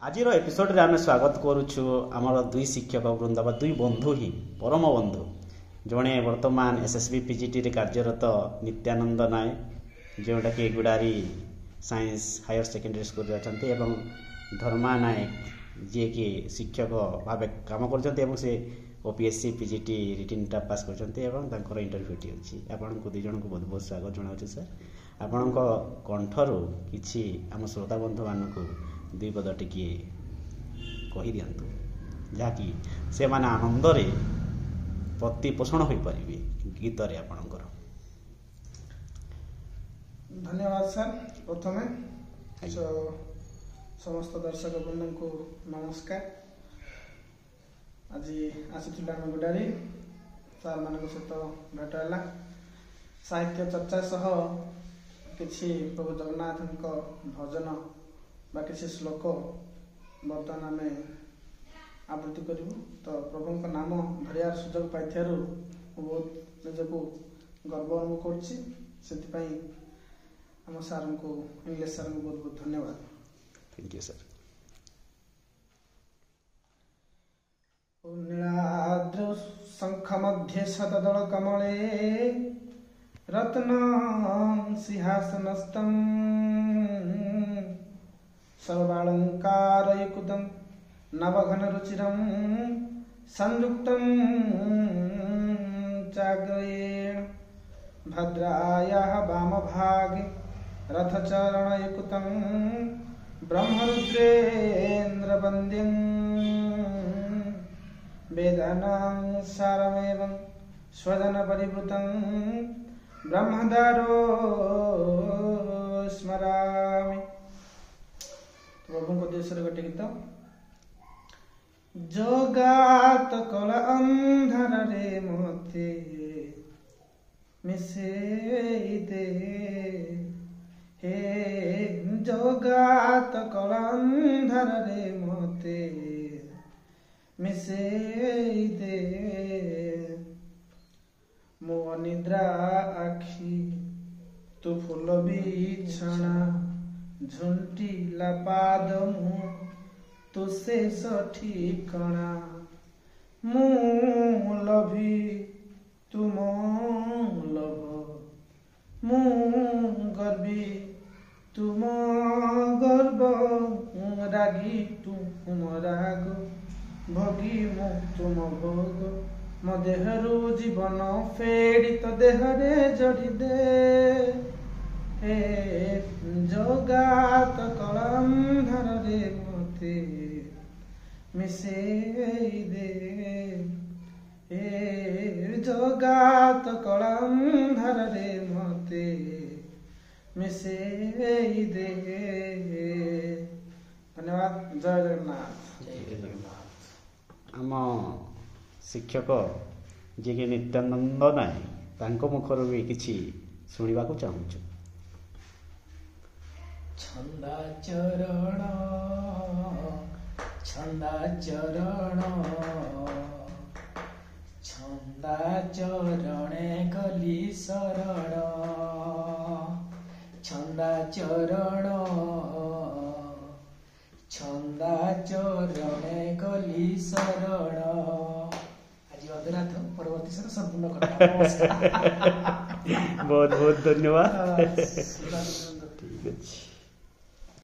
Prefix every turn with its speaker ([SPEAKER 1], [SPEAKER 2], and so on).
[SPEAKER 1] आजिर episode रे आमे स्वागत करुछु आमर दुई शिक्षक वृंद बा दुई बंधु ही परम बंधु जड़े वर्तमान एसएसबी पीजीटी रे कार्यरत नित्यानंद नायक जोटा कि गुडारी साइंस हायर सेकेंडरी स्कूल रे अछंती एवं धर्मा नायक जे कि शिक्षक भाव काम करछंती एवं से ओपीएससी पीजीटी रिटन टा पास करछंती एवं तांकर इंटरव्यू टी अछि आपन को दुई जन को बहुत बहुत स्वागत जणाउछु सर आपन को कंठरो किछि हम श्रोता बंधु मान को दुई पद टिके कही दियंतु जहाँकि से माने आनंद रे प्रतिपोषण हो पारिबे गीत रे आपनकर।
[SPEAKER 2] धन्यवाद सर। प्रथमे समस्त दर्शक बंधु को नमस्कार। आज आसीथिला हम गुडारी सर मान सहित भेट है साहित्य चर्चा सह किछि प्रभु जगन्नाथ भजन बा किसी श्लोक बर्तमान आम आवृत्ति करूँ। तो प्रभु नाम धरियार सुजोग पाई बहुत निजको गर्व अनुभव कर सार को इंग्लिश सार को बहुत बहुत धन्यवाद।
[SPEAKER 1] Thank you sir.
[SPEAKER 2] नीलाद्र शंख मध्य शतदल कमले रत्न सिंहासनस्थं सर्वालंकारयुक्तं नवघन रुचिरं संयुक्तं चाग्रेण भद्रायाः वामभागे रथचरणयुक्तं ब्रह्मरुद्रेन्द्रवन्द्यं वेदानां सारमेवं स्वजनपरिवृतं ब्रह्मदारो स्मरामि। प्रभु को देश गोटे गीत जगात कल अंधार रे मते मिसेई दे हे जगात कल अंधार रे मते मिसेई दे मो निद्रा आखि तू फूल बिछଣା झुंटीला पाद मु तो शेष ठिकଣା मु लभी तुम लभ मु गर्वी तुम गर्व रागी तुम राग भोगी मु तुम भोग मो देहरु जीवन फेड़ी तो देहरे जड़ी दे हे जगात कलंधर रे मते मिसेई दे हे जगात कलंधर रे मते मिसेई दे। धन्यवाद। जय जगन्नाथ।
[SPEAKER 1] आम शिक्षक जे कि नित्यानंद नायक तांको मुखर भी किछि सुनिबा को चाहूछु।
[SPEAKER 3] छंदा चरण छंदा चरणे गली शरण छंदा चरणे गली शरण। आज अधराथ परवर्ती सर संपूर्ण कथा।
[SPEAKER 1] बहुत बहुत धन्यवाद। ठीक है।